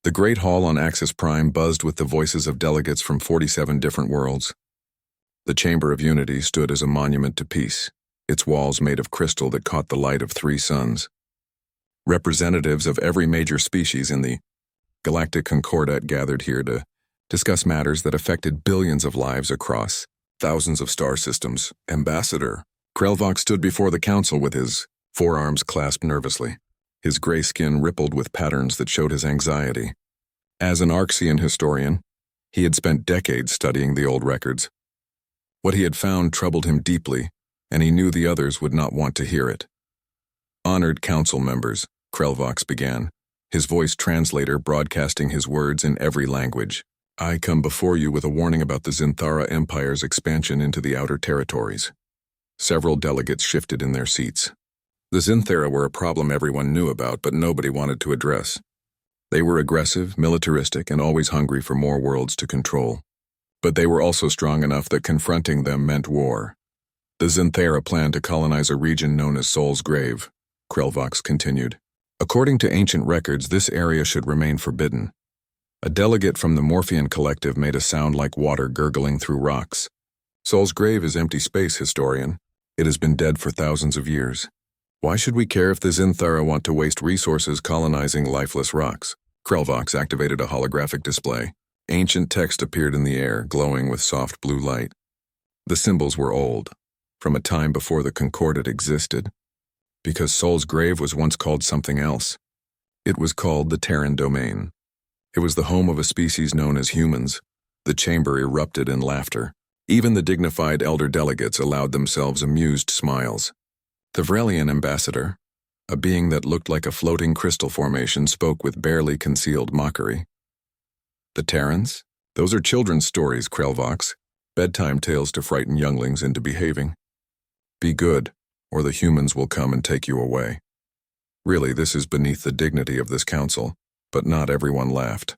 The Great Hall on Axis Prime buzzed with the voices of delegates from 47 different worlds. The Chamber of Unity stood as a monument to peace, its walls made of crystal that caught the light of 3 suns. Representatives of every major species in the Galactic Concordat gathered here to discuss matters that affected billions of lives across thousands of star systems. Ambassador Krelvox stood before the council with his forearms clasped nervously. His gray skin rippled with patterns that showed his anxiety. As an Arxian historian, he had spent decades studying the old records. What he had found troubled him deeply, and he knew the others would not want to hear it. Honored council members, Krelvox began, his voice translator broadcasting his words in every language. I come before you with a warning about the Zinthara Empire's expansion into the outer territories. Several delegates shifted in their seats. The Zinthara were a problem everyone knew about, but nobody wanted to address. They were aggressive, militaristic, and always hungry for more worlds to control. But they were also strong enough that confronting them meant war. The Zinthara planned to colonize a region known as Soul's Grave, Krelvox continued. According to ancient records, this area should remain forbidden. A delegate from the Morphean Collective made a sound like water gurgling through rocks. Soul's Grave is empty space, historian. It has been dead for thousands of years. Why should we care if the Zinthara want to waste resources colonizing lifeless rocks? Krelvox activated a holographic display. Ancient text appeared in the air, glowing with soft blue light. The symbols were old, from a time before the Concordat existed. Because Soul's Grave was once called something else. It was called the Terran Domain. It was the home of a species known as humans. The chamber erupted in laughter. Even the dignified elder delegates allowed themselves amused smiles. The Vrelian ambassador, a being that looked like a floating crystal formation, spoke with barely concealed mockery. The Terrans? Those are children's stories, Krelvox. Bedtime tales to frighten younglings into behaving. Be good, or the humans will come and take you away. Really, this is beneath the dignity of this council, but not everyone laughed.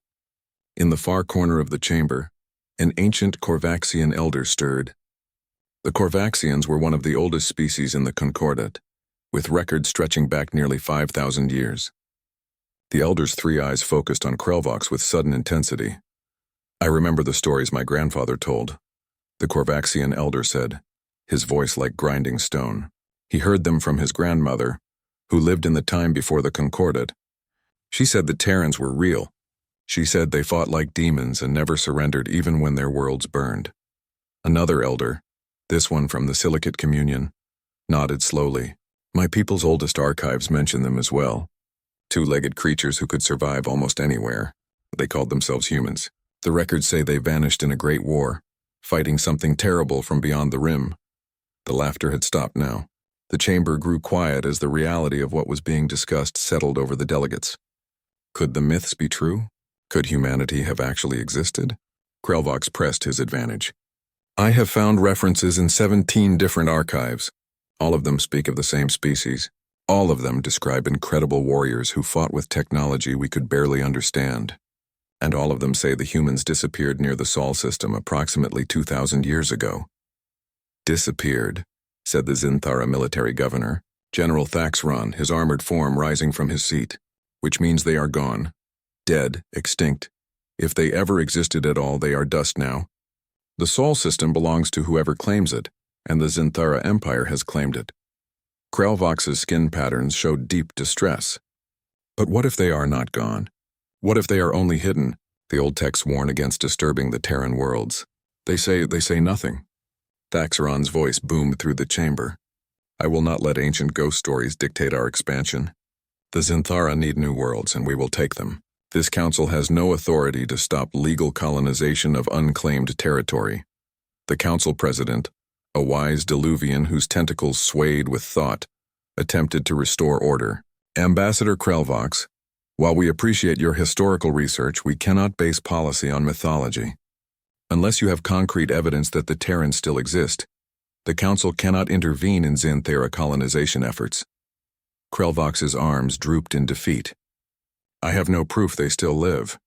In the far corner of the chamber, an ancient Korvaxian elder stirred. The Korvaxians were one of the oldest species in the Concordat, with records stretching back nearly 5,000 years. The elder's 3 eyes focused on Krelvox with sudden intensity. I remember the stories my grandfather told, the Korvaxian elder said, his voice like grinding stone. He heard them from his grandmother, who lived in the time before the Concordat. She said the Terrans were real. She said they fought like demons and never surrendered even when their worlds burned. Another elder, this one from the Silicate Communion, nodded slowly. My people's oldest archives mention them as well. 2-legged creatures who could survive almost anywhere. They called themselves humans. The records say they vanished in a great war, fighting something terrible from beyond the rim. The laughter had stopped now. The chamber grew quiet as the reality of what was being discussed settled over the delegates. Could the myths be true? Could humanity have actually existed? Krelvox pressed his advantage. I have found references in 17 different archives. All of them speak of the same species. All of them describe incredible warriors who fought with technology we could barely understand. And all of them say the humans disappeared near the Sol system approximately 2,000 years ago. Disappeared, said the Zinthara military governor, General Thaxron, his armored form rising from his seat. Which means they are gone. Dead, extinct. If they ever existed at all, they are dust now. The Sol system belongs to whoever claims it, and the Zinthara Empire has claimed it. Krelvox's skin patterns showed deep distress. But what if they are not gone? What if they are only hidden? The old texts warn against disturbing the Terran worlds. They say nothing. Thaxron's voice boomed through the chamber. I will not let ancient ghost stories dictate our expansion. The Zinthara need new worlds, and we will take them. This council has no authority to stop legal colonization of unclaimed territory. The council president, a wise Diluvian whose tentacles swayed with thought, attempted to restore order. Ambassador Krelvox, while we appreciate your historical research, we cannot base policy on mythology. Unless you have concrete evidence that the Terrans still exist, the council cannot intervene in Zinthara colonization efforts. Krelvox's arms drooped in defeat. I have no proof they still live.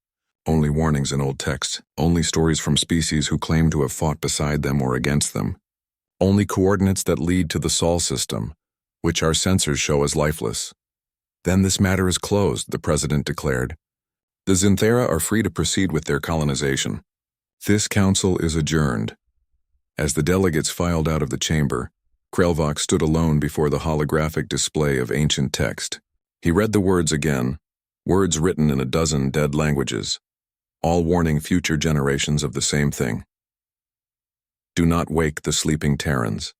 Only warnings in old texts, only stories from species who claim to have fought beside them or against them. Only coordinates that lead to the Sol system, which our sensors show as lifeless. Then this matter is closed, the president declared. The Zinthera are free to proceed with their colonization. This council is adjourned. As the delegates filed out of the chamber, Krelvok stood alone before the holographic display of ancient text. He read the words again, words written in a dozen dead languages, all warning future generations of the same thing. Do not wake the sleeping Terrans.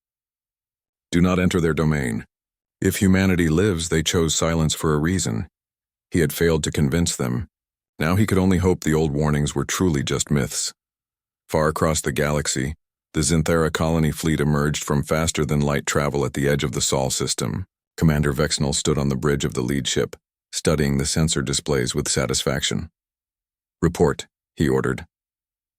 Do not enter their domain. If humanity lives, they chose silence for a reason. He had failed to convince them. Now he could only hope the old warnings were truly just myths. Far across the galaxy, the Zinthera colony fleet emerged from faster-than-light travel at the edge of the Sol system. Commander Vexnell stood on the bridge of the lead ship, studying the sensor displays with satisfaction. Report, he ordered.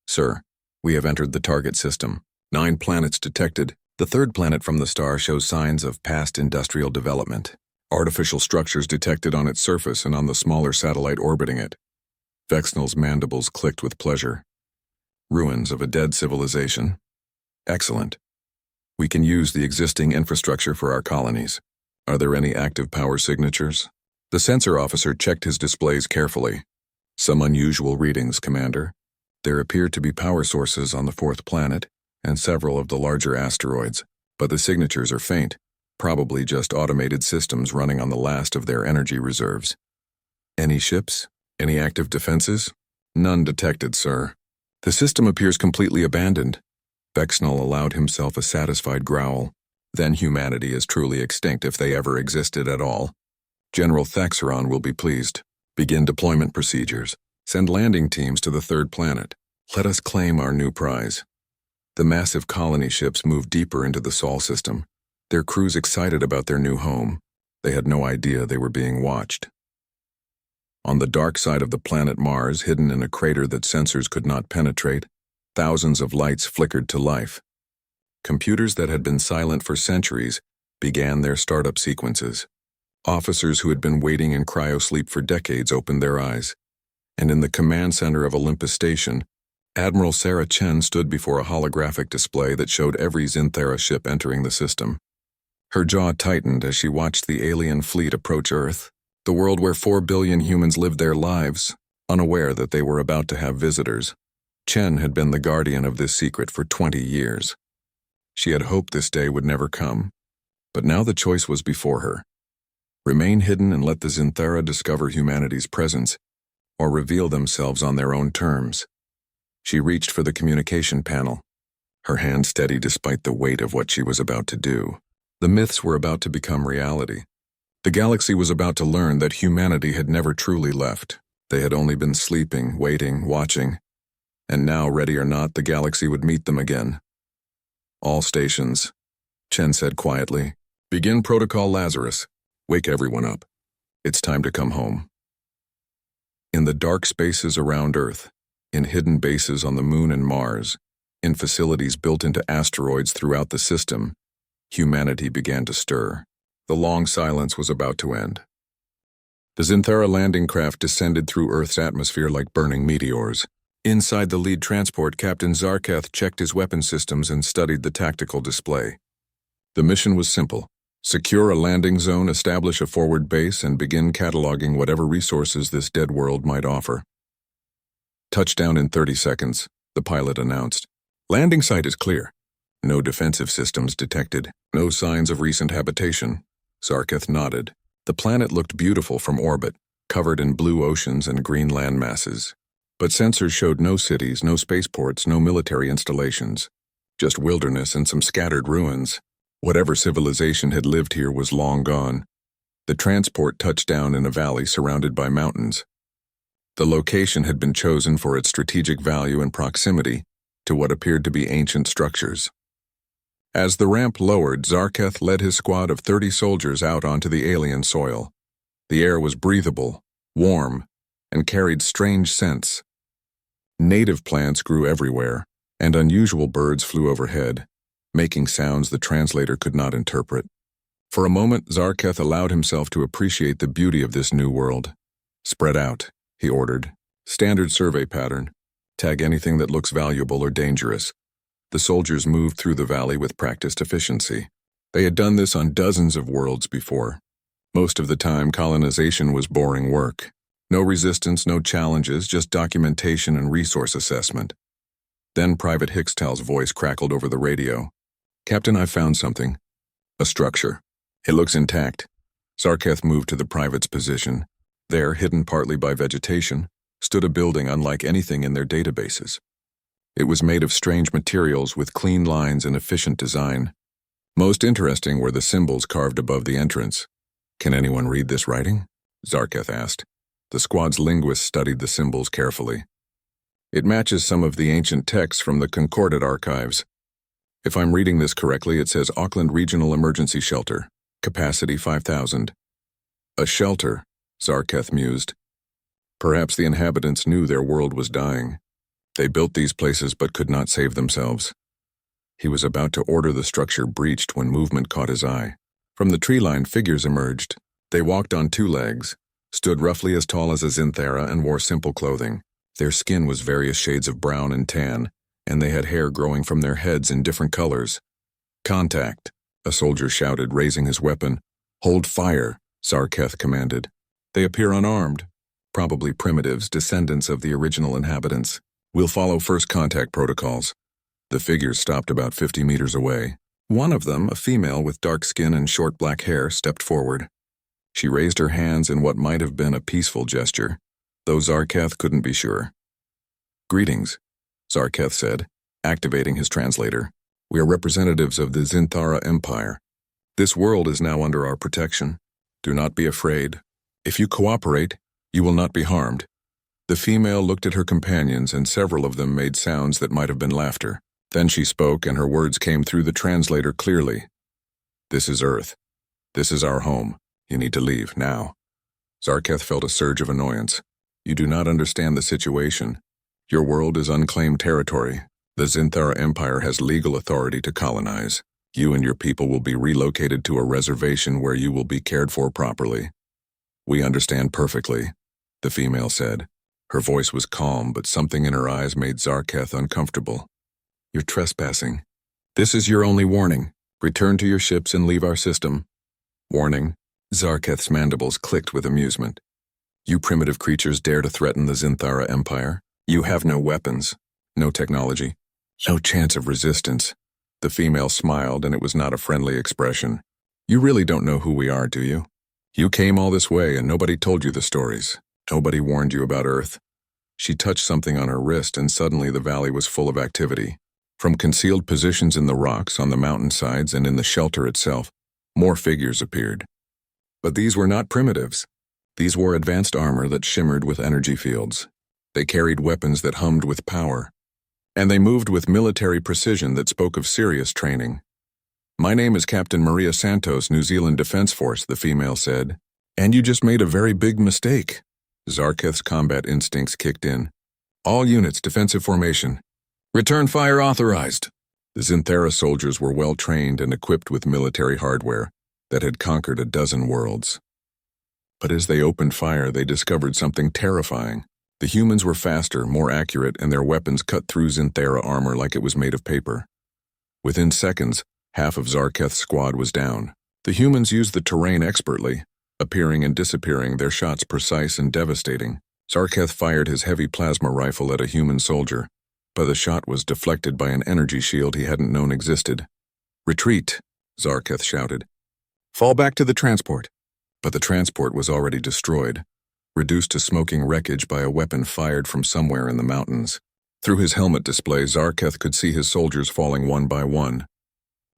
Sir, we have entered the target system. 9 planets detected. The third planet from the star shows signs of past industrial development. Artificial structures detected on its surface and on the smaller satellite orbiting it. Vexnell's mandibles clicked with pleasure. Ruins of a dead civilization. Excellent. We can use the existing infrastructure for our colonies. Are there any active power signatures? The sensor officer checked his displays carefully. Some unusual readings, Commander. There appear to be power sources on the 4th planet and several of the larger asteroids, but the signatures are faint, probably just automated systems running on the last of their energy reserves. Any ships? Any active defenses? None detected, sir. The system appears completely abandoned. Vexnell allowed himself a satisfied growl. Then humanity is truly extinct if they ever existed at all. General Thaxeron will be pleased. Begin deployment procedures. Send landing teams to the 3rd planet. Let us claim our new prize. The massive colony ships moved deeper into the Sol system, their crews excited about their new home. They had no idea they were being watched. On the dark side of the planet Mars, hidden in a crater that sensors could not penetrate, thousands of lights flickered to life. Computers that had been silent for centuries began their startup sequences. Officers who had been waiting in cryosleep for decades opened their eyes. And in the command center of Olympus Station, Admiral Sarah Chen stood before a holographic display that showed every Zinthera ship entering the system. Her jaw tightened as she watched the alien fleet approach Earth, the world where 4 billion humans lived their lives, unaware that they were about to have visitors. Chen had been the guardian of this secret for 20 years. She had hoped this day would never come, but now the choice was before her. Remain hidden and let the Zinthera discover humanity's presence, or reveal themselves on their own terms. She reached for the communication panel, her hand steady despite the weight of what she was about to do. The myths were about to become reality. The galaxy was about to learn that humanity had never truly left. They had only been sleeping, waiting, watching. And now, ready or not, the galaxy would meet them again. All stations, Chen said quietly. Begin Protocol Lazarus. Wake everyone up. It's time to come home. In the dark spaces around Earth, in hidden bases on the Moon and Mars, in facilities built into asteroids throughout the system, humanity began to stir. The long silence was about to end. The Zinthera landing craft descended through Earth's atmosphere like burning meteors. Inside the lead transport, Captain Zarketh checked his weapon systems and studied the tactical display. The mission was simple. Secure a landing zone, establish a forward base, and begin cataloging whatever resources this dead world might offer. Touchdown in 30 seconds, the pilot announced. Landing site is clear. No defensive systems detected. No signs of recent habitation. Zarketh nodded. The planet looked beautiful from orbit, covered in blue oceans and green land masses. But sensors showed no cities, no spaceports, no military installations. Just wilderness and some scattered ruins. Whatever civilization had lived here was long gone. The transport touched down in a valley surrounded by mountains. The location had been chosen for its strategic value and proximity to what appeared to be ancient structures. As the ramp lowered, Zarketh led his squad of 30 soldiers out onto the alien soil. The air was breathable, warm, and carried strange scents. Native plants grew everywhere, and unusual birds flew overhead, making sounds the translator could not interpret. For a moment, Zarketh allowed himself to appreciate the beauty of this new world. Spread out, he ordered. Standard survey pattern. Tag anything that looks valuable or dangerous. The soldiers moved through the valley with practiced efficiency. They had done this on dozens of worlds before. Most of the time, colonization was boring work. No resistance, no challenges, just documentation and resource assessment. Then Private Hickstal's voice crackled over the radio. Captain, I've found something. A structure. It looks intact. Zarketh moved to the private's position. There, hidden partly by vegetation, stood a building unlike anything in their databases. It was made of strange materials with clean lines and efficient design. Most interesting were the symbols carved above the entrance. Can anyone read this writing? Zarketh asked. The squad's linguist studied the symbols carefully. It matches some of the ancient texts from the Concordate archives. If I'm reading this correctly, it says Auckland Regional Emergency Shelter, capacity 5,000. A shelter, Zarketh mused. Perhaps the inhabitants knew their world was dying. They built these places but could not save themselves. He was about to order the structure breached when movement caught his eye. From the tree line, figures emerged. They walked on two legs, stood roughly as tall as a Zinthara, and wore simple clothing. Their skin was various shades of brown and tan, and they had hair growing from their heads in different colors. Contact, a soldier shouted, raising his weapon. Hold fire, Zarketh commanded. They appear unarmed, probably primitives, descendants of the original inhabitants. We'll follow first contact protocols. The figures stopped about 50 meters away. One of them, a female with dark skin and short black hair, stepped forward. She raised her hands in what might have been a peaceful gesture, though Zarketh couldn't be sure. Greetings, Zarketh said, activating his translator. We are representatives of the Zinthara Empire. This world is now under our protection. Do not be afraid. If you cooperate, you will not be harmed. The female looked at her companions, and several of them made sounds that might have been laughter. Then she spoke, and her words came through the translator clearly. This is Earth. This is our home. You need to leave, now. Zarketh felt a surge of annoyance. You do not understand the situation. Your world is unclaimed territory. The Zinthara Empire has legal authority to colonize. You and your people will be relocated to a reservation where you will be cared for properly. We understand perfectly, the female said. Her voice was calm, but something in her eyes made Zarketh uncomfortable. You're trespassing. This is your only warning. Return to your ships and leave our system. Warning. Zarketh's mandibles clicked with amusement. You primitive creatures dare to threaten the Zinthara Empire? You have no weapons, no technology, no chance of resistance. The female smiled, and it was not a friendly expression. You really don't know who we are, do you? You came all this way, and nobody told you the stories. Nobody warned you about Earth. She touched something on her wrist, and suddenly the valley was full of activity. From concealed positions in the rocks, on the mountainsides, and in the shelter itself, more figures appeared. But these were not primitives. These wore advanced armor that shimmered with energy fields. They carried weapons that hummed with power. And they moved with military precision that spoke of serious training. My name is Captain Maria Santos, New Zealand Defense Force, the female said. And you just made a very big mistake. Zarketh's combat instincts kicked in. All units, defensive formation. Return fire authorized. The Zinthara soldiers were well trained and equipped with military hardware that had conquered a dozen worlds. But as they opened fire, they discovered something terrifying. The humans were faster, more accurate, and their weapons cut through Zinthara armor like it was made of paper. Within seconds, half of Zarketh's squad was down. The humans used the terrain expertly, appearing and disappearing, their shots precise and devastating. Zarketh fired his heavy plasma rifle at a human soldier, but the shot was deflected by an energy shield he hadn't known existed. Retreat, Zarketh shouted. Fall back to the transport. But the transport was already destroyed, reduced to smoking wreckage by a weapon fired from somewhere in the mountains. Through his helmet display, Zarketh could see his soldiers falling one by one.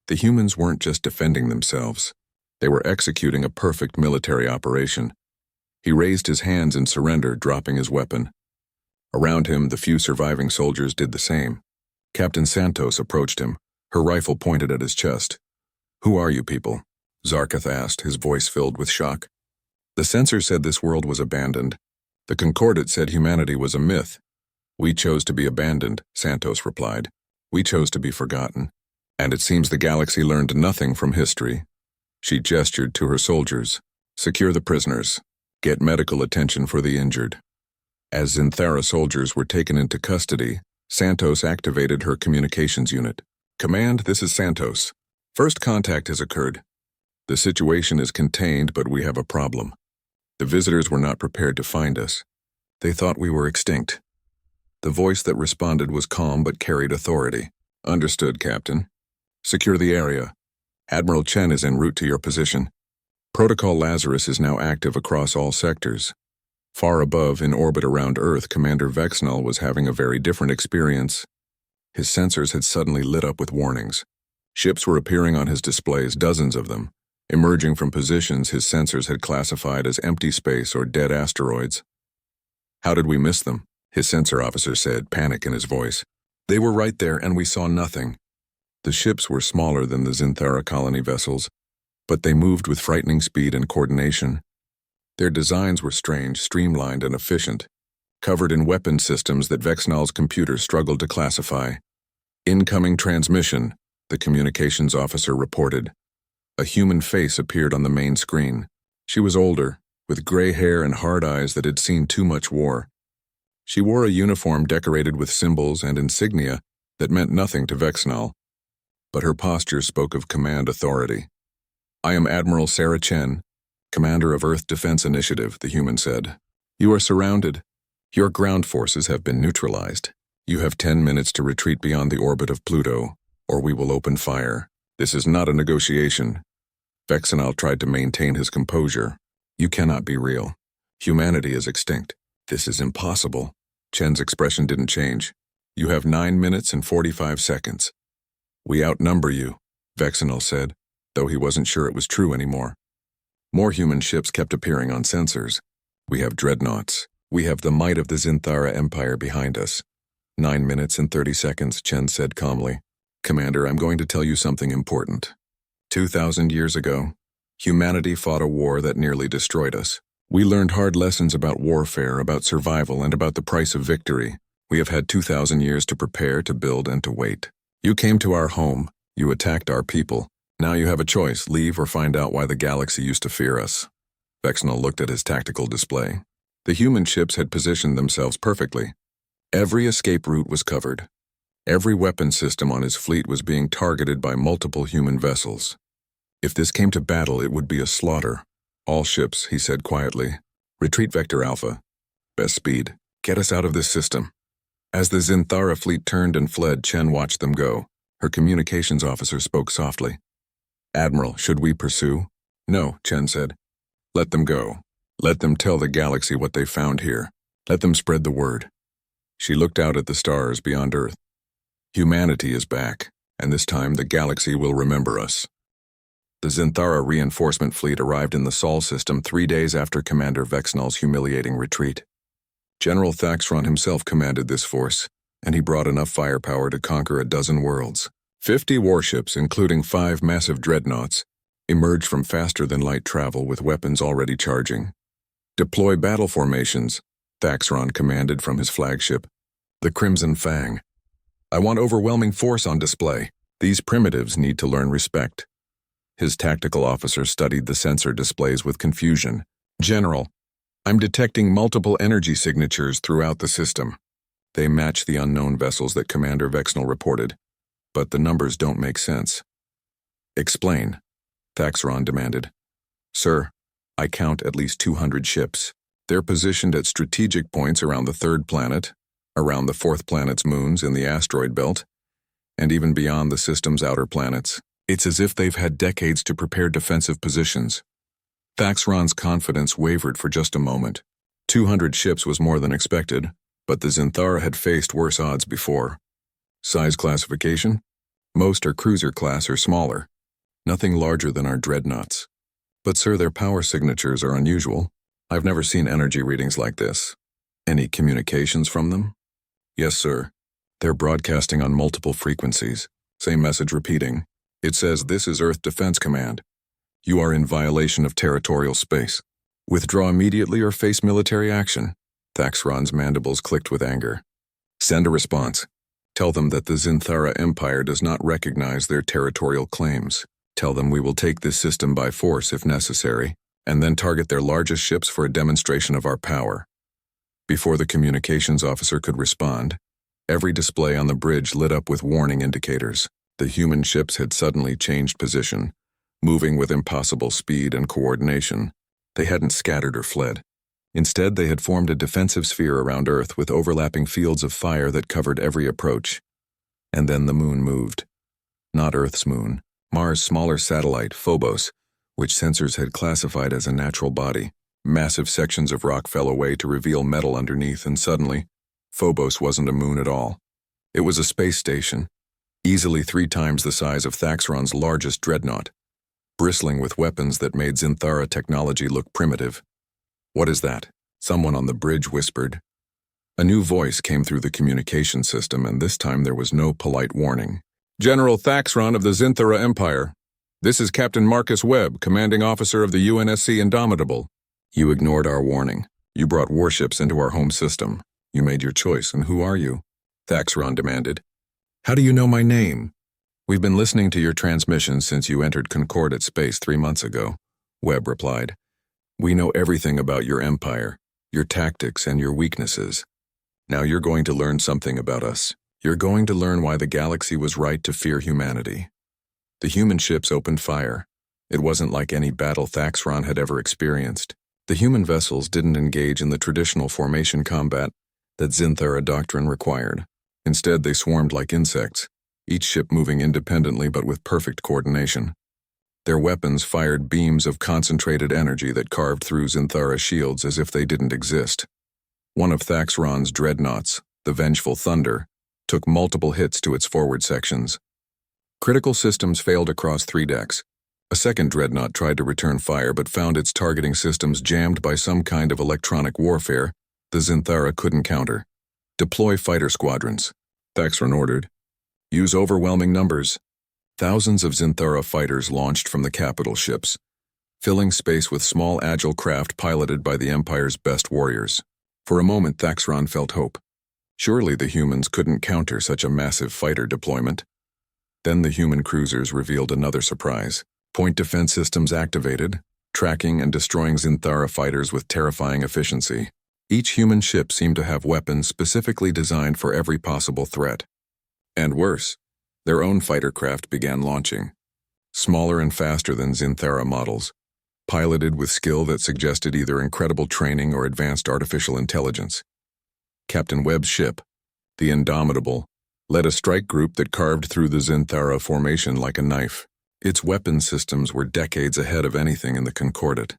The humans weren't just defending themselves. They were executing a perfect military operation. He raised his hands in surrender, dropping his weapon. Around him, the few surviving soldiers did the same. Captain Santos approached him, her rifle pointed at his chest. Who are you people? Zarketh asked, his voice filled with shock. The censor said this world was abandoned. The Concordate said humanity was a myth. We chose to be abandoned, Santos replied. We chose to be forgotten. And it seems the galaxy learned nothing from history. She gestured to her soldiers. Secure the prisoners. Get medical attention for the injured. As Zinthara soldiers were taken into custody, Santos activated her communications unit. Command, this is Santos. First contact has occurred. The situation is contained, but we have a problem. The visitors were not prepared to find us. They thought we were extinct. The voice that responded was calm but carried authority. Understood, Captain. Secure the area. Admiral Chen is en route to your position. Protocol Lazarus is now active across all sectors. Far above, in orbit around Earth, Commander Vexnall was having a very different experience. His sensors had suddenly lit up with warnings. Ships were appearing on his displays, dozens of them. Emerging from positions his sensors had classified as empty space or dead asteroids. How did we miss them? His sensor officer said, panic in his voice. They were right there and we saw nothing. The ships were smaller than the Zinthara colony vessels, but they moved with frightening speed and coordination. Their designs were strange, streamlined, and efficient, covered in weapon systems that Vexnall's computer struggled to classify. Incoming transmission, the communications officer reported. A human face appeared on the main screen. She was older, with gray hair and hard eyes that had seen too much war. She wore a uniform decorated with symbols and insignia that meant nothing to Vexnall, but her posture spoke of command authority. I am Admiral Sarah Chen, Commander of Earth Defense Initiative, the human said. You are surrounded. Your ground forces have been neutralized. You have 10 minutes to retreat beyond the orbit of Pluto, or we will open fire. This is not a negotiation. Vexnall tried to maintain his composure. You cannot be real. Humanity is extinct. This is impossible. Chen's expression didn't change. You have 9 minutes and 45 seconds. We outnumber you, Vexnall said, though he wasn't sure it was true anymore. More human ships kept appearing on sensors. We have dreadnoughts. We have the might of the Zinthara Empire behind us. 9 minutes and 30 seconds, Chen said calmly. Commander, I'm going to tell you something important. 2,000 years ago, humanity fought a war that nearly destroyed us. We learned hard lessons about warfare, about survival, and about the price of victory. We have had 2,000 years to prepare, to build, and to wait. You came to our home. You attacked our people. Now you have a choice, leave or find out why the galaxy used to fear us. Vexnall looked at his tactical display. The human ships had positioned themselves perfectly. Every escape route was covered. Every weapon system on his fleet was being targeted by multiple human vessels. If this came to battle, it would be a slaughter. All ships, he said quietly. Retreat Vector Alpha. Best speed. Get us out of this system. As the Zinthara fleet turned and fled, Chen watched them go. Her communications officer spoke softly. Admiral, should we pursue? No, Chen said. Let them go. Let them tell the galaxy what they found here. Let them spread the word. She looked out at the stars beyond Earth. Humanity is back, and this time the galaxy will remember us. The Zinthara reinforcement fleet arrived in the Sol system 3 days after Commander Vexnall's humiliating retreat. General Thaxron himself commanded this force, and he brought enough firepower to conquer a dozen worlds. 50 warships, including 5 massive dreadnoughts, emerged from faster-than-light travel with weapons already charging. Deploy battle formations, Thaxron commanded from his flagship, the Crimson Fang. I want overwhelming force on display. These primitives need to learn respect. His tactical officer studied the sensor displays with confusion. General, I'm detecting multiple energy signatures throughout the system. They match the unknown vessels that Commander Vexnall reported, but the numbers don't make sense. Explain, Thaxron demanded. Sir, I count at least 200 ships. They're positioned at strategic points around the 3rd planet, around the 4th planet's moons in the asteroid belt, and even beyond the system's outer planets. It's as if they've had decades to prepare defensive positions. Thaxron's confidence wavered for just a moment. 200 ships was more than expected, but the Zinthara had faced worse odds before. Size classification? Most are cruiser class or smaller. Nothing larger than our dreadnoughts. But sir, their power signatures are unusual. I've never seen energy readings like this. Any communications from them? Yes, sir. They're broadcasting on multiple frequencies. Same message repeating. It says, this is Earth Defense Command. You are in violation of territorial space. Withdraw immediately or face military action. Thaxron's mandibles clicked with anger. Send a response. Tell them that the Zinthara Empire does not recognize their territorial claims. Tell them we will take this system by force if necessary, and then target their largest ships for a demonstration of our power. Before the communications officer could respond, every display on the bridge lit up with warning indicators. The human ships had suddenly changed position, moving with impossible speed and coordination. They hadn't scattered or fled. Instead, they had formed a defensive sphere around Earth with overlapping fields of fire that covered every approach. And then the moon moved. Not Earth's moon, Mars' smaller satellite, Phobos, which sensors had classified as a natural body. Massive sections of rock fell away to reveal metal underneath, and suddenly, Phobos wasn't a moon at all. It was a space station, easily 3 times the size of Thaxron's largest dreadnought, bristling with weapons that made Zinthara technology look primitive. "What is that?" someone on the bridge whispered. A new voice came through the communication system, and this time there was no polite warning. "General Thaxron of the Zinthara Empire. This is Captain Marcus Webb, commanding officer of the UNSC Indomitable. You ignored our warning. You brought warships into our home system. You made your choice, and who are you?" Thaxron demanded. "How do you know my name?" "We've been listening to your transmissions since you entered Concordat space 3 months ago," Webb replied. "We know everything about your empire, your tactics, and your weaknesses. Now you're going to learn something about us. You're going to learn why the galaxy was right to fear humanity." The human ships opened fire. It wasn't like any battle Thaxron had ever experienced. The human vessels didn't engage in the traditional formation combat that Zinthara doctrine required. Instead, they swarmed like insects, each ship moving independently but with perfect coordination. Their weapons fired beams of concentrated energy that carved through Zinthara shields as if they didn't exist. One of Thaxron's dreadnoughts, the Vengeful Thunder, took multiple hits to its forward sections. Critical systems failed across 3 decks. A second dreadnought tried to return fire but found its targeting systems jammed by some kind of electronic warfare the Zinthara couldn't counter. "Deploy fighter squadrons," Thaxron ordered. "Use overwhelming numbers." Thousands of Zinthara fighters launched from the capital ships, filling space with small agile craft piloted by the Empire's best warriors. For a moment, Thaxron felt hope. Surely the humans couldn't counter such a massive fighter deployment. Then the human cruisers revealed another surprise. Point defense systems activated, tracking and destroying Zinthara fighters with terrifying efficiency. Each human ship seemed to have weapons specifically designed for every possible threat. And worse, their own fighter craft began launching. Smaller and faster than Zinthara models, piloted with skill that suggested either incredible training or advanced artificial intelligence. Captain Webb's ship, the Indomitable, led a strike group that carved through the Zinthara formation like a knife. Its weapon systems were decades ahead of anything in the Concordat.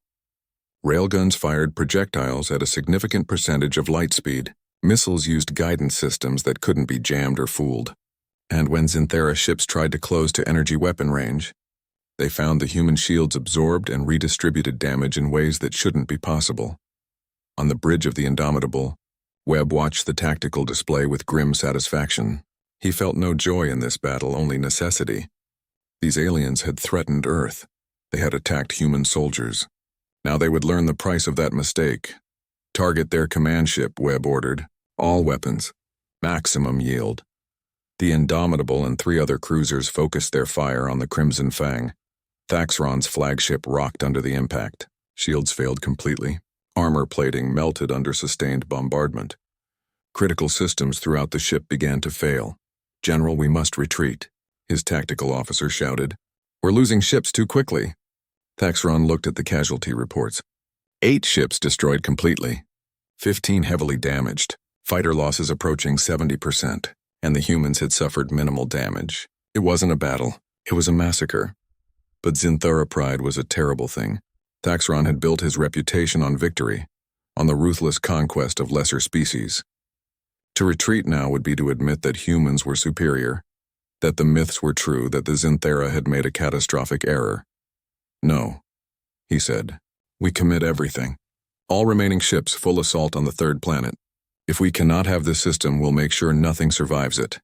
Railguns fired projectiles at a significant percentage of light speed. Missiles used guidance systems that couldn't be jammed or fooled. And when Zinthara ships tried to close to energy weapon range, they found the human shields absorbed and redistributed damage in ways that shouldn't be possible. On the bridge of the Indomitable, Webb watched the tactical display with grim satisfaction. He felt no joy in this battle, only necessity. These aliens had threatened Earth. They had attacked human soldiers. Now they would learn the price of that mistake. "Target their command ship," Webb ordered. "All weapons. Maximum yield." The Indomitable and 3 other cruisers focused their fire on the Crimson Fang. Thaxron's flagship rocked under the impact. Shields failed completely. Armor plating melted under sustained bombardment. Critical systems throughout the ship began to fail. "General, we must retreat," his tactical officer shouted. "We're losing ships too quickly." Thaxron looked at the casualty reports. 8 ships destroyed completely, 15 heavily damaged, fighter losses approaching 70%, and the humans had suffered minimal damage. It wasn't a battle, it was a massacre. But Zinthara pride was a terrible thing. Thaxron had built his reputation on victory, on the ruthless conquest of lesser species. To retreat now would be to admit that humans were superior, that the myths were true, that the Zinthara had made a catastrophic error. "No," he said. "We commit everything. All remaining ships full assault on the 3rd planet. If we cannot have this system, we'll make sure nothing survives it."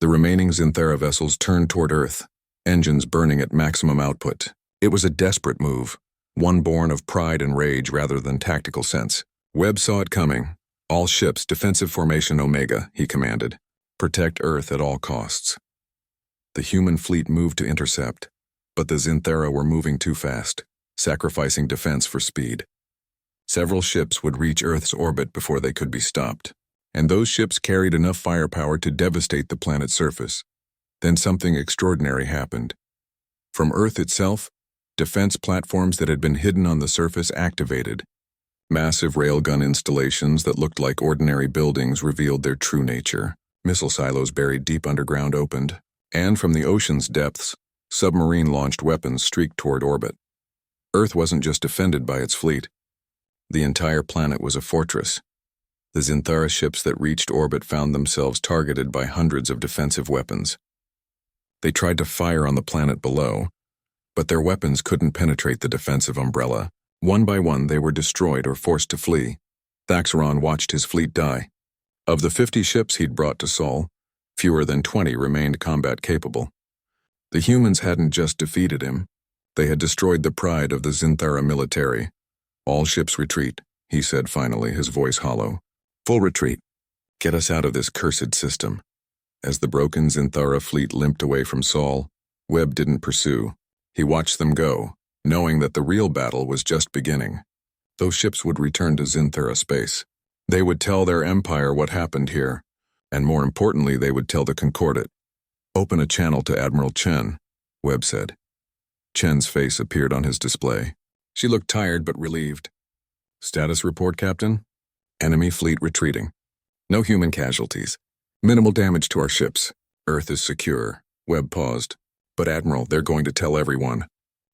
The remaining Zinthara vessels turned toward Earth, engines burning at maximum output. It was a desperate move, one born of pride and rage rather than tactical sense. Webb saw it coming. "All ships, defensive formation Omega," he commanded. "Protect Earth at all costs." The human fleet moved to intercept, but the Zinthara were moving too fast, sacrificing defense for speed. Several ships would reach Earth's orbit before they could be stopped, and those ships carried enough firepower to devastate the planet's surface. Then something extraordinary happened. From Earth itself, Defense platforms that had been hidden on the surface activated. Massive railgun installations that looked like ordinary buildings revealed their true nature. Missile silos buried deep underground opened, and from the ocean's depths, submarine-launched weapons streaked toward orbit. Earth wasn't just defended by its fleet. The entire planet was a fortress. The Zinthara ships that reached orbit found themselves targeted by hundreds of defensive weapons. They tried to fire on the planet below, but their weapons couldn't penetrate the defensive umbrella. One by one, they were destroyed or forced to flee. Thaxaron watched his fleet die. Of the 50 ships he'd brought to Sol, fewer than 20 remained combat-capable. The humans hadn't just defeated him. They had destroyed the pride of the Zinthara military. "All ships retreat," he said finally, his voice hollow. "Full retreat. Get us out of this cursed system." As the broken Zinthara fleet limped away from Sol, Webb didn't pursue. He watched them go, knowing that the real battle was just beginning. Those ships would return to Zinthara space. They would tell their empire what happened here, and more importantly, they would tell the Concordat. "Open a channel to Admiral Chen," Webb said. Chen's face appeared on his display. She looked tired but relieved. "Status report, Captain? Enemy fleet retreating. No human casualties. Minimal damage to our ships. Earth is secure." Webb paused. "But Admiral, they're going to tell everyone.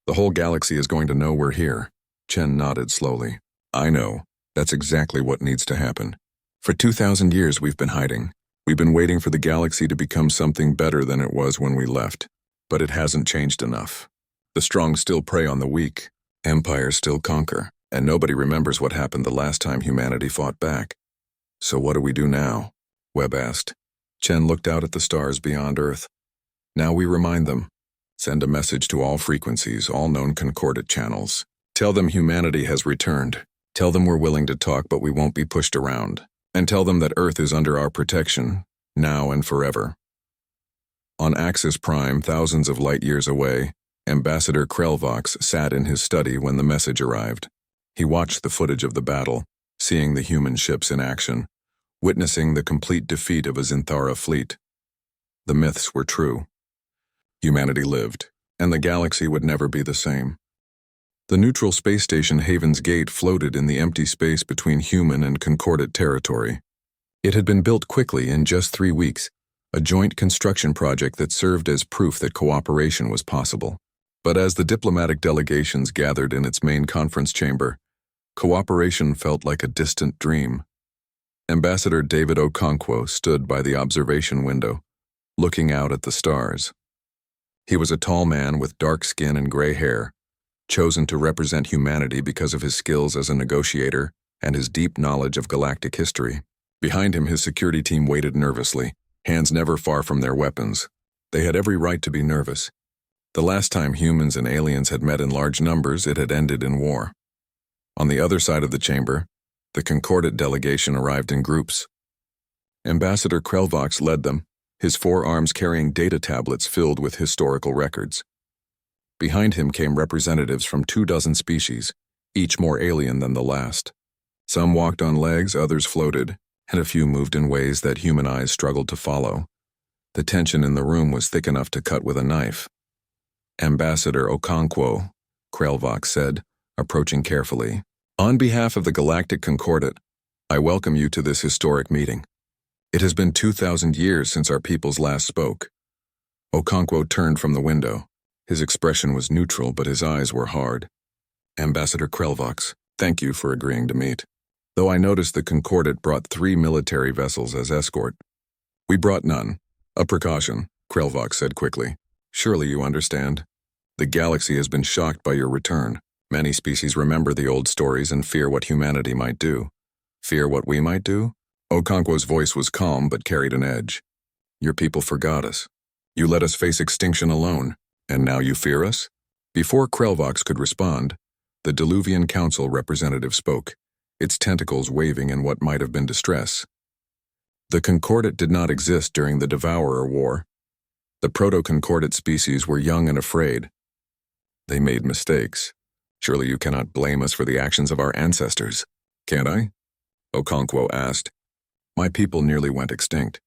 The whole galaxy is going to know we're here." Chen nodded slowly. "I know. That's exactly what needs to happen. For 2,000 years we've been hiding. We've been waiting for the galaxy to become something better than it was when we left. But it hasn't changed enough. The strong still prey on the weak. Empires still conquer. And nobody remembers what happened the last time humanity fought back." "So what do we do now?" Webb asked. Chen looked out at the stars beyond Earth. "Now we remind them. Send a message to all frequencies, all known Concordat channels. Tell them humanity has returned. Tell them we're willing to talk, but we won't be pushed around. And tell them that Earth is under our protection, now and forever." On Axis Prime, thousands of light years away, Ambassador Krelvox sat in his study when the message arrived. He watched the footage of the battle, seeing the human ships in action, witnessing the complete defeat of a Zinthara fleet. The myths were true. Humanity lived, and the galaxy would never be the same. The neutral space station Haven's Gate floated in the empty space between human and Concordat territory. It had been built quickly in just 3 weeks, a joint construction project that served as proof that cooperation was possible. But as the diplomatic delegations gathered in its main conference chamber, cooperation felt like a distant dream. Ambassador David Okonkwo stood by the observation window, looking out at the stars. He was a tall man with dark skin and gray hair, chosen to represent humanity because of his skills as a negotiator and his deep knowledge of galactic history. Behind him, his security team waited nervously, hands never far from their weapons. They had every right to be nervous. The last time humans and aliens had met in large numbers, it had ended in war. On the other side of the chamber, the Concordat delegation arrived in groups. Ambassador Krelvox led them, his 4 arms carrying data tablets filled with historical records. Behind him came representatives from 24 species, each more alien than the last. Some walked on legs, others floated, and a few moved in ways that human eyes struggled to follow. The tension in the room was thick enough to cut with a knife. "Ambassador Okonkwo," Krelvox said, approaching carefully. "On behalf of the Galactic Concordat, I welcome you to this historic meeting. It has been 2,000 years since our peoples last spoke." Okonkwo turned from the window. His expression was neutral, but his eyes were hard. "Ambassador Krelvox, thank you for agreeing to meet. Though I noticed the Concordat brought 3 military vessels as escort." "We brought none. A precaution," Krelvox said quickly. "Surely you understand. The galaxy has been shocked by your return. Many species remember the old stories and fear what humanity might do." "Fear what we might do?" Okonkwo's voice was calm but carried an edge. "Your people forgot us. You let us face extinction alone, and now you fear us?" Before Krelvox could respond, the Diluvian Council representative spoke, its tentacles waving in what might have been distress. "The Concordat did not exist during the Devourer War. The Proto-Concordat species were young and afraid. They made mistakes. Surely you cannot blame us for the actions of our ancestors." "Can't I?" Okonkwo asked. "My people nearly went extinct.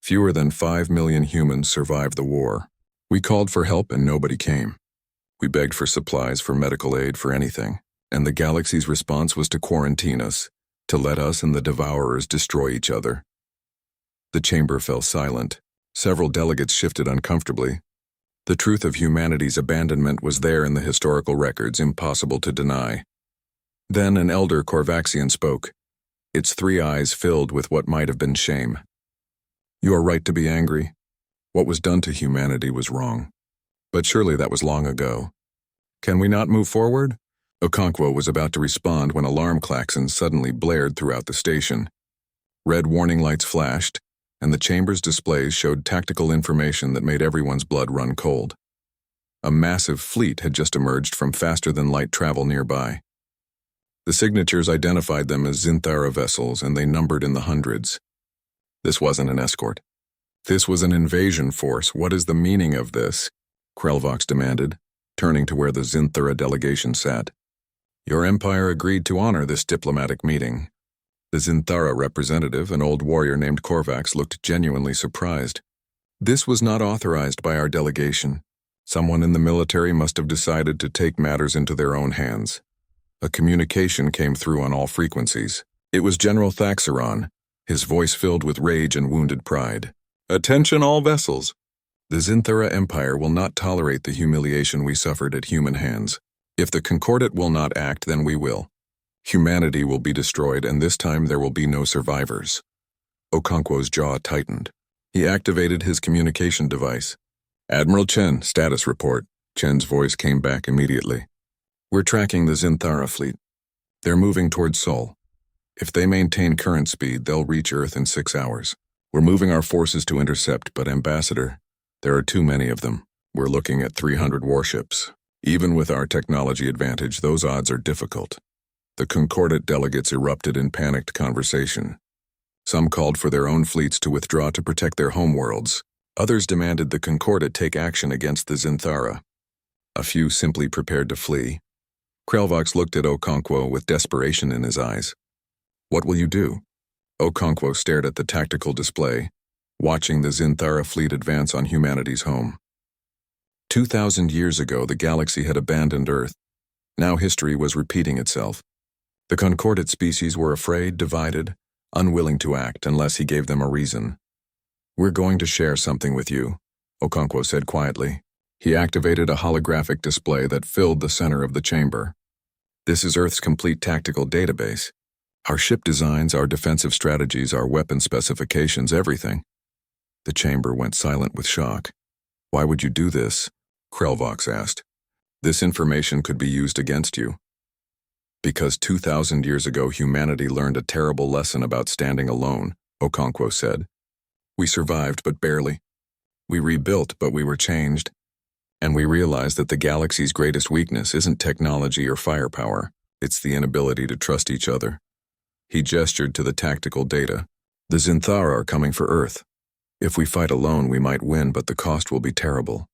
Fewer than 5 million humans survived the war. We called for help and nobody came. We begged for supplies, for medical aid, for anything. And the galaxy's response was to quarantine us, to let us and the Devourers destroy each other. The chamber fell silent. Several delegates shifted uncomfortably. The truth of humanity's abandonment was there in the historical records, impossible to deny. Then an elder Korvaxian spoke, its three eyes filled with what might have been shame. You are right to be angry. What was done to humanity was wrong. But surely that was long ago. Can we not move forward? Okonkwo was about to respond when alarm klaxons suddenly blared throughout the station. Red warning lights flashed, and the chamber's displays showed tactical information that made everyone's blood run cold. A massive fleet had just emerged from faster-than-light travel nearby. The signatures identified them as Zinthara vessels, and they numbered in the hundreds. This wasn't an escort. This was an invasion force. What is the meaning of this? Krelvox demanded, turning to where the Zinthara delegation sat. Your empire agreed to honor this diplomatic meeting. The Zinthara representative, an old warrior named Korvax, looked genuinely surprised. This was not authorized by our delegation. Someone in the military must have decided to take matters into their own hands. A communication came through on all frequencies. It was General Thaxeron, his voice filled with rage and wounded pride. Attention all vessels! The Zinthara Empire will not tolerate the humiliation we suffered at human hands. If the Concordat will not act, then we will. Humanity will be destroyed, and this time there will be no survivors. Okonkwo's jaw tightened. He activated his communication device. Admiral Chen, status report. Chen's voice came back immediately. We're tracking the Zinthara fleet. They're moving towards Sol. If they maintain current speed, they'll reach Earth in 6 hours. We're moving our forces to intercept, but Ambassador, there are too many of them. We're looking at 300 warships. Even with our technology advantage, those odds are difficult. The Concordat delegates erupted in panicked conversation. Some called for their own fleets to withdraw to protect their homeworlds. Others demanded the Concordat take action against the Zinthara. A few simply prepared to flee. Krelvox looked at Okonkwo with desperation in his eyes. What will you do? Okonkwo stared at the tactical display, watching the Zinthara fleet advance on humanity's home. 2,000 years ago, the galaxy had abandoned Earth. Now history was repeating itself. The Concordat species were afraid, divided, unwilling to act unless he gave them a reason. We're going to share something with you, Okonkwo said quietly. He activated a holographic display that filled the center of the chamber. This is Earth's complete tactical database. Our ship designs, our defensive strategies, our weapon specifications, everything. The chamber went silent with shock. Why would you do this? Krelvox asked. This information could be used against you. Because 2,000 years ago humanity learned a terrible lesson about standing alone, Okonkwo said. We survived, but barely. We rebuilt, but we were changed. And we realized that the galaxy's greatest weakness isn't technology or firepower, it's the inability to trust each other. He gestured to the tactical data. The Zinthara are coming for Earth. If we fight alone, we might win, but the cost will be terrible.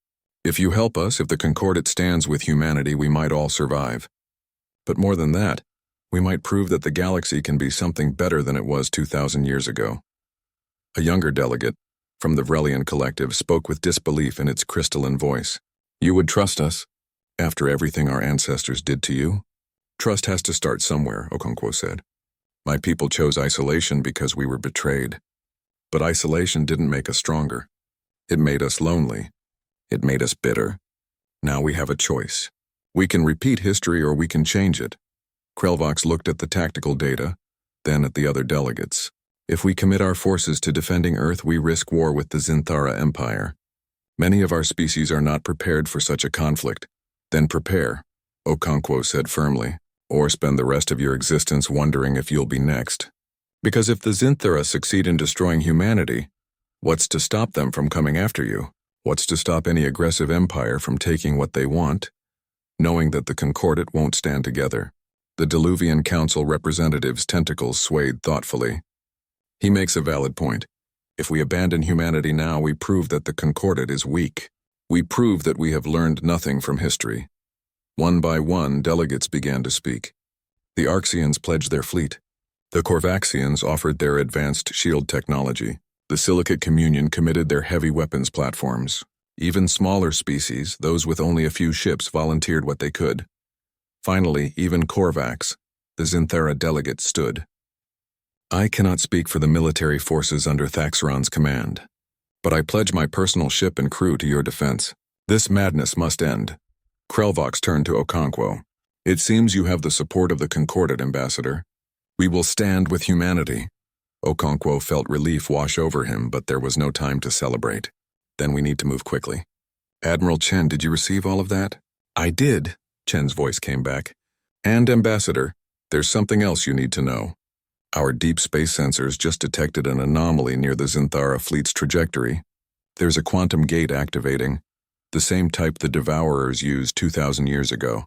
If you help us, if the Concordat stands with humanity, we might all survive. But more than that, we might prove that the galaxy can be something better than it was 2,000 years ago. A younger delegate, from the Vrelian Collective, spoke with disbelief in its crystalline voice. You would trust us, after everything our ancestors did to you? Trust has to start somewhere, Okonkwo said. My people chose isolation because we were betrayed. But isolation didn't make us stronger. It made us lonely. It made us bitter. Now we have a choice. We can repeat history or we can change it. Krelvox looked at the tactical data, then at the other delegates. If we commit our forces to defending Earth, we risk war with the Zinthara Empire. Many of our species are not prepared for such a conflict. Then prepare, Okonkwo said firmly, or spend the rest of your existence wondering if you'll be next. Because if the Zinthara succeed in destroying humanity, what's to stop them from coming after you? What's to stop any aggressive empire from taking what they want? Knowing that the Concordat won't stand together. The Diluvian Council representative's tentacles swayed thoughtfully. He makes a valid point. If we abandon humanity now, we prove that the Concordat is weak. We prove that we have learned nothing from history. One by one, delegates began to speak. The Arxians pledged their fleet. The Korvaxians offered their advanced shield technology. The Silicate Communion committed their heavy weapons platforms. Even smaller species, those with only a few ships, volunteered what they could. Finally, even Korvax, the Zinthera delegate, stood. I cannot speak for the military forces under Thaxron's command, but I pledge my personal ship and crew to your defense. This madness must end. Krelvox turned to Okonkwo. It seems you have the support of the Concordat, Ambassador. We will stand with humanity. Okonkwo felt relief wash over him, but there was no time to celebrate. Then we need to move quickly. Admiral Chen, did you receive all of that? I did, Chen's voice came back. And Ambassador, there's something else you need to know. Our deep space sensors just detected an anomaly near the Zinthara fleet's trajectory. There's a quantum gate activating, the same type the Devourers used 2,000 years ago.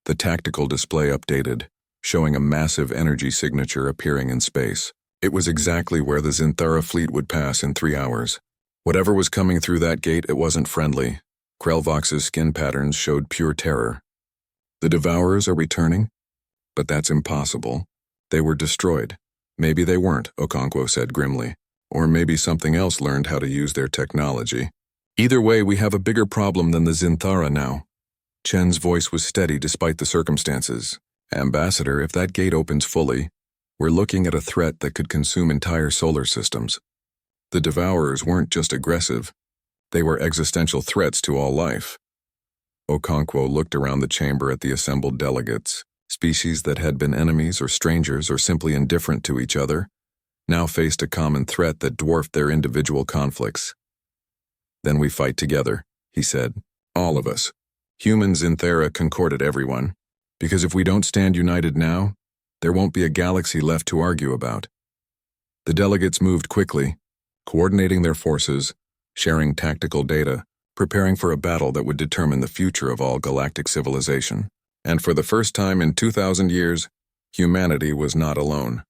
The tactical display updated, showing a massive energy signature appearing in space. It was exactly where the Zinthara fleet would pass in 3 hours. Whatever was coming through that gate, it wasn't friendly. Krelvox's skin patterns showed pure terror. The Devourers are returning? But that's impossible. They were destroyed. Maybe they weren't, Okonkwo said grimly. Or maybe something else learned how to use their technology. Either way, we have a bigger problem than the Zinthara now. Chen's voice was steady despite the circumstances. Ambassador, if that gate opens fully, we're looking at a threat that could consume entire solar systems. The Devourers weren't just aggressive. They were existential threats to all life. Okonkwo looked around the chamber at the assembled delegates. Species that had been enemies or strangers or simply indifferent to each other now faced a common threat that dwarfed their individual conflicts. Then we fight together, he said. All of us. Humans, Zinthera, Concordat, everyone. Because if we don't stand united now, there won't be a galaxy left to argue about. The delegates moved quickly, coordinating their forces, sharing tactical data, preparing for a battle that would determine the future of all galactic civilization. And for the first time in 2,000 years, humanity was not alone.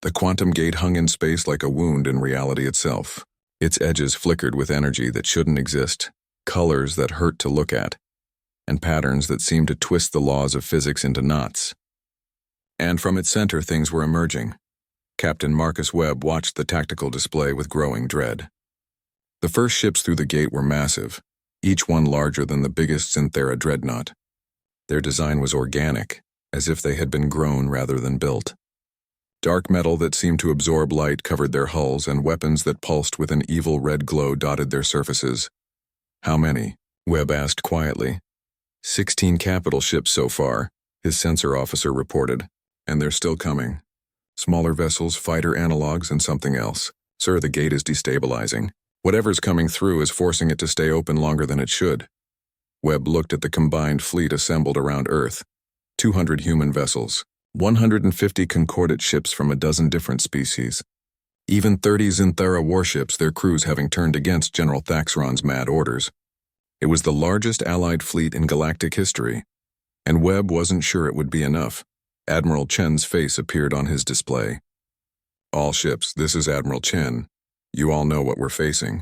The quantum gate hung in space like a wound in reality itself. Its edges flickered with energy that shouldn't exist, colors that hurt to look at, and patterns that seemed to twist the laws of physics into knots. And from its center, things were emerging. Captain Marcus Webb watched the tactical display with growing dread. The first ships through the gate were massive, each one larger than the biggest Zinthera dreadnought. Their design was organic, as if they had been grown rather than built. Dark metal that seemed to absorb light covered their hulls, and weapons that pulsed with an evil red glow dotted their surfaces. How many? Webb asked quietly. 16 capital ships so far, his sensor officer reported, and they're still coming. Smaller vessels, fighter analogs, and something else. Sir, the gate is destabilizing. Whatever's coming through is forcing it to stay open longer than it should. Webb looked at the combined fleet assembled around Earth. 200 human vessels, 150 Concordat ships from a dozen different species. Even 30 Zinthera warships, their crews having turned against General Thaxron's mad orders. It was the largest allied fleet in galactic history, and Webb wasn't sure it would be enough. Admiral Chen's face appeared on his display. All ships, this is Admiral Chen. You all know what we're facing.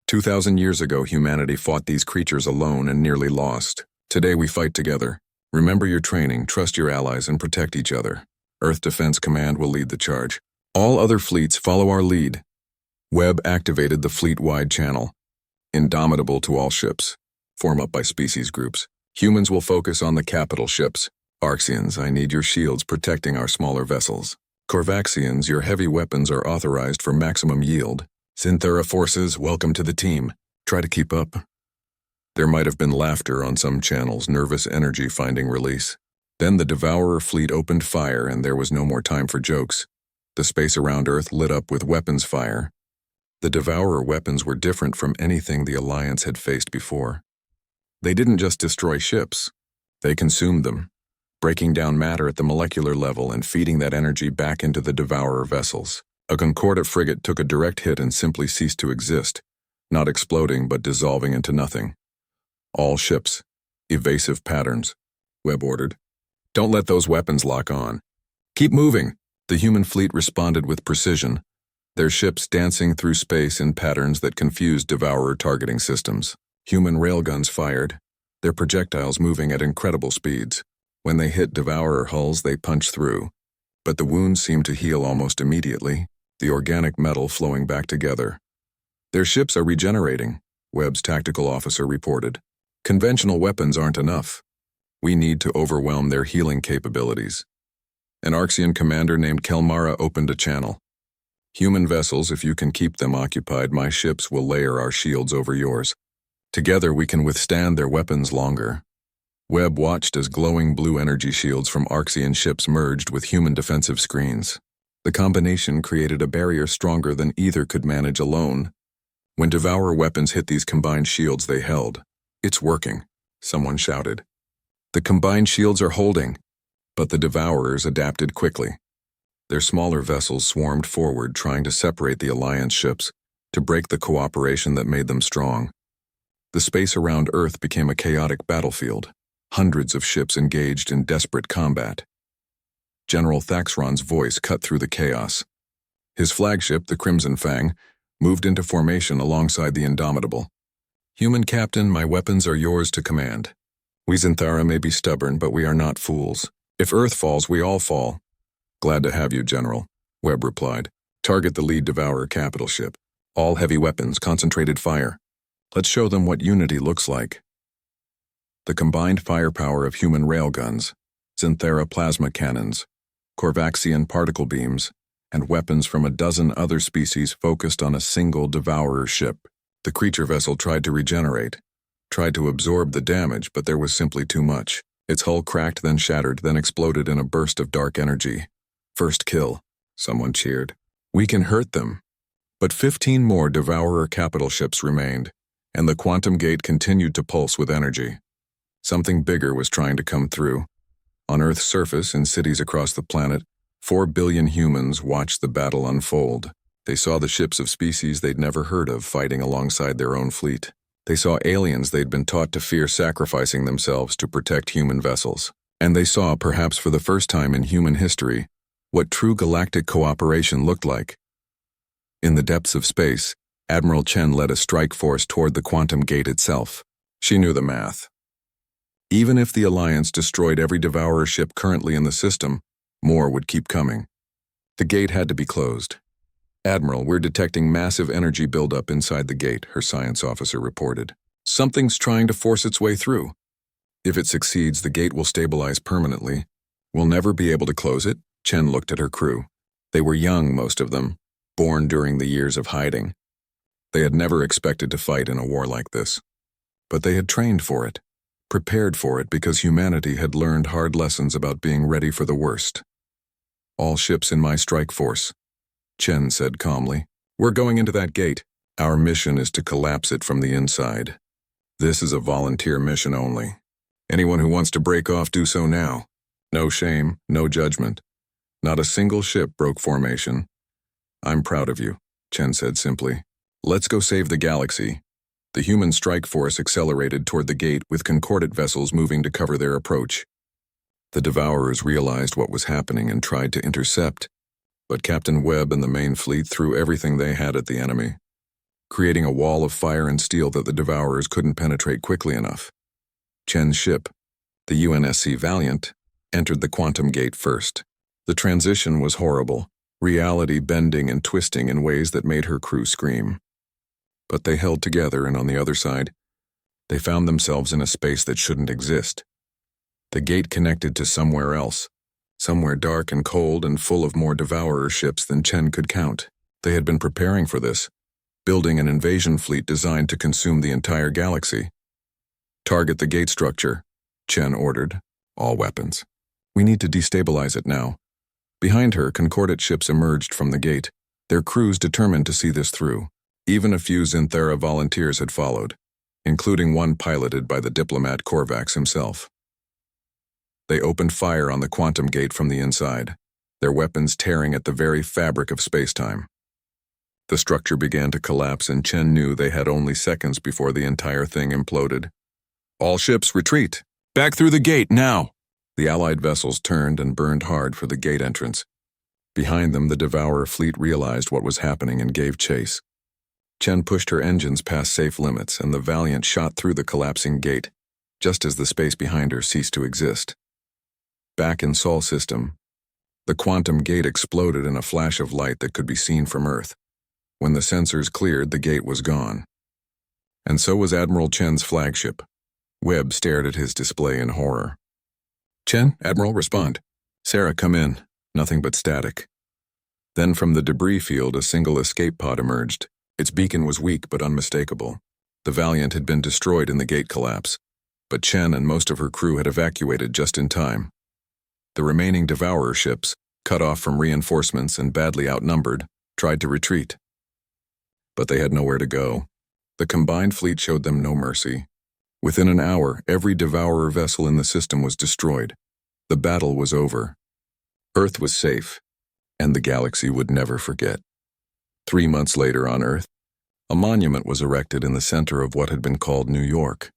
2,000 years ago, humanity fought these creatures alone and nearly lost. Today we fight together. Remember your training, trust your allies, and protect each other. Earth Defense Command will lead the charge. All other fleets follow our lead. Webb activated the fleet-wide channel. Indomitable to all ships. Form up by species groups. Humans will focus on the capital ships. Arxians, I need your shields protecting our smaller vessels. Korvaxians, your heavy weapons are authorized for maximum yield. Zinthera forces, welcome to the team. Try to keep up. There might have been laughter on some channels, nervous energy finding release. Then the Devourer fleet opened fire, and there was no more time for jokes. The space around Earth lit up with weapons fire. The Devourer weapons were different from anything the Alliance had faced before. They didn't just destroy ships. They consumed them, breaking down matter at the molecular level and feeding that energy back into the Devourer vessels. A Concordat frigate took a direct hit and simply ceased to exist, not exploding but dissolving into nothing. All ships, evasive patterns, Webb ordered. Don't let those weapons lock on. Keep moving. The human fleet responded with precision, their ships dancing through space in patterns that confused Devourer targeting systems. Human railguns fired, their projectiles moving at incredible speeds. When they hit Devourer hulls, they punched through. But the wounds seemed to heal almost immediately, the organic metal flowing back together. Their ships are regenerating, Webb's tactical officer reported. Conventional weapons aren't enough. We need to overwhelm their healing capabilities. An Arxian commander named Kelmara opened a channel. Human vessels, if you can keep them occupied, my ships will layer our shields over yours. Together we can withstand their weapons longer. Webb watched as glowing blue energy shields from Arxian ships merged with human defensive screens. The combination created a barrier stronger than either could manage alone. When Devourer weapons hit these combined shields they held. It's working, someone shouted. The combined shields are holding, but the Devourers adapted quickly. Their smaller vessels swarmed forward, trying to separate the Alliance ships, to break the cooperation that made them strong. The space around Earth became a chaotic battlefield. Hundreds of ships engaged in desperate combat. General Thaxron's voice cut through the chaos. His flagship, the Crimson Fang, moved into formation alongside the Indomitable. Human captain, my weapons are yours to command. We Zinthara may be stubborn, but we are not fools. If Earth falls, we all fall. Glad to have you, General, Webb replied. Target the lead Devourer capital ship. All heavy weapons, concentrated fire. Let's show them what unity looks like. The combined firepower of human railguns, Zinthara plasma cannons, Corvaxian particle beams, and weapons from a dozen other species focused on a single Devourer ship. The creature vessel tried to regenerate, tried to absorb the damage, but there was simply too much. Its hull cracked, then shattered, then exploded in a burst of dark energy. First kill, someone cheered. We can hurt them. But 15 more Devourer capital ships remained, and the quantum gate continued to pulse with energy. Something bigger was trying to come through. On Earth's surface, in cities across the planet, 4 billion humans watched the battle unfold. They saw the ships of species they'd never heard of fighting alongside their own fleet. They saw aliens they'd been taught to fear sacrificing themselves to protect human vessels. And they saw, perhaps for the first time in human history, what true galactic cooperation looked like. In the depths of space, Admiral Chen led a strike force toward the quantum gate itself. She knew the math. Even if the Alliance destroyed every Devourer ship currently in the system, more would keep coming. The gate had to be closed. Admiral, we're detecting massive energy buildup inside the gate, her science officer reported. Something's trying to force its way through. If it succeeds, the gate will stabilize permanently. We'll never be able to close it. Chen looked at her crew. They were young, most of them, born during the years of hiding. They had never expected to fight in a war like this. But they had trained for it. Prepared for it because humanity had learned hard lessons about being ready for the worst. All ships in my strike force, Chen said calmly. We're going into that gate. Our mission is to collapse it from the inside. This is a volunteer mission only. Anyone who wants to break off, do so now. No shame, no judgment. Not a single ship broke formation. I'm proud of you, Chen said simply. Let's go save the galaxy. The human strike force accelerated toward the gate with concordant vessels moving to cover their approach. The Devourers realized what was happening and tried to intercept, but Captain Webb and the main fleet threw everything they had at the enemy, creating a wall of fire and steel that the Devourers couldn't penetrate quickly enough. Chen's ship, the UNSC Valiant, entered the quantum gate first. The transition was horrible, reality bending and twisting in ways that made her crew scream. But they held together, and on the other side, they found themselves in a space that shouldn't exist. The gate connected to somewhere else, somewhere dark and cold and full of more Devourer ships than Chen could count. They had been preparing for this, building an invasion fleet designed to consume the entire galaxy. Target the gate structure, Chen ordered. All weapons. We need to destabilize it now. Behind her, concordant ships emerged from the gate, their crews determined to see this through. Even a few Zinthara volunteers had followed, including one piloted by the diplomat Corvax himself. They opened fire on the quantum gate from the inside, their weapons tearing at the very fabric of spacetime. The structure began to collapse, and Chen knew they had only seconds before the entire thing imploded. All ships, retreat! Back through the gate, now! The Allied vessels turned and burned hard for the gate entrance. Behind them, the Devourer fleet realized what was happening and gave chase. Chen pushed her engines past safe limits, and the Valiant shot through the collapsing gate, just as the space behind her ceased to exist. Back in Sol system, the quantum gate exploded in a flash of light that could be seen from Earth. When the sensors cleared, the gate was gone. And so was Admiral Chen's flagship. Webb stared at his display in horror. "Chen, Admiral, respond." "Sarah, come in." Nothing but static. Then from the debris field a single escape pod emerged. Its beacon was weak but unmistakable. The Valiant had been destroyed in the gate collapse, but Chen and most of her crew had evacuated just in time. The remaining Devourer ships, cut off from reinforcements and badly outnumbered, tried to retreat. But they had nowhere to go. The combined fleet showed them no mercy. Within an hour, every Devourer vessel in the system was destroyed. The battle was over. Earth was safe, and the galaxy would never forget. 3 months later on Earth, a monument was erected in the center of what had been called New York.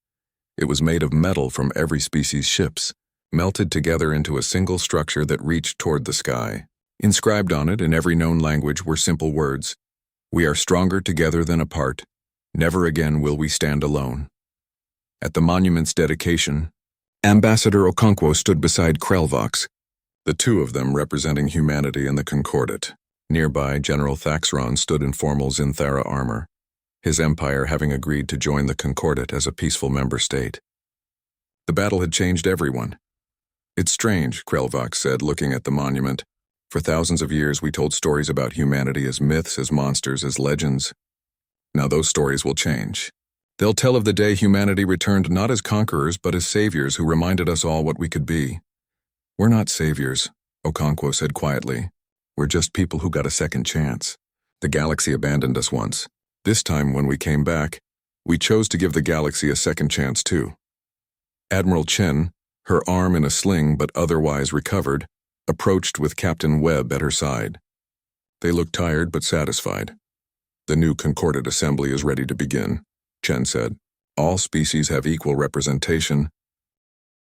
It was made of metal from every species' ships, melted together into a single structure that reached toward the sky. Inscribed on it in every known language were simple words: "We are stronger together than apart. Never again will we stand alone." At the monument's dedication, Ambassador Okonkwo stood beside Krelvox, the two of them representing humanity in the Concordat. Nearby, General Thaxron stood in formal Zinthara armor, his empire having agreed to join the Concordat as a peaceful member state. The battle had changed everyone. "It's strange," Krelvox said, looking at the monument. "For thousands of years we told stories about humanity as myths, as monsters, as legends. Now those stories will change. They'll tell of the day humanity returned not as conquerors but as saviors who reminded us all what we could be." "We're not saviors," Okonkwo said quietly. "We're just people who got a second chance. The galaxy abandoned us once. This time, when we came back, we chose to give the galaxy a second chance too." Admiral Chen, her arm in a sling but otherwise recovered, approached with Captain Webb at her side. They looked tired but satisfied. "The new Concordat assembly is ready to begin," Chen said. "All species have equal representation,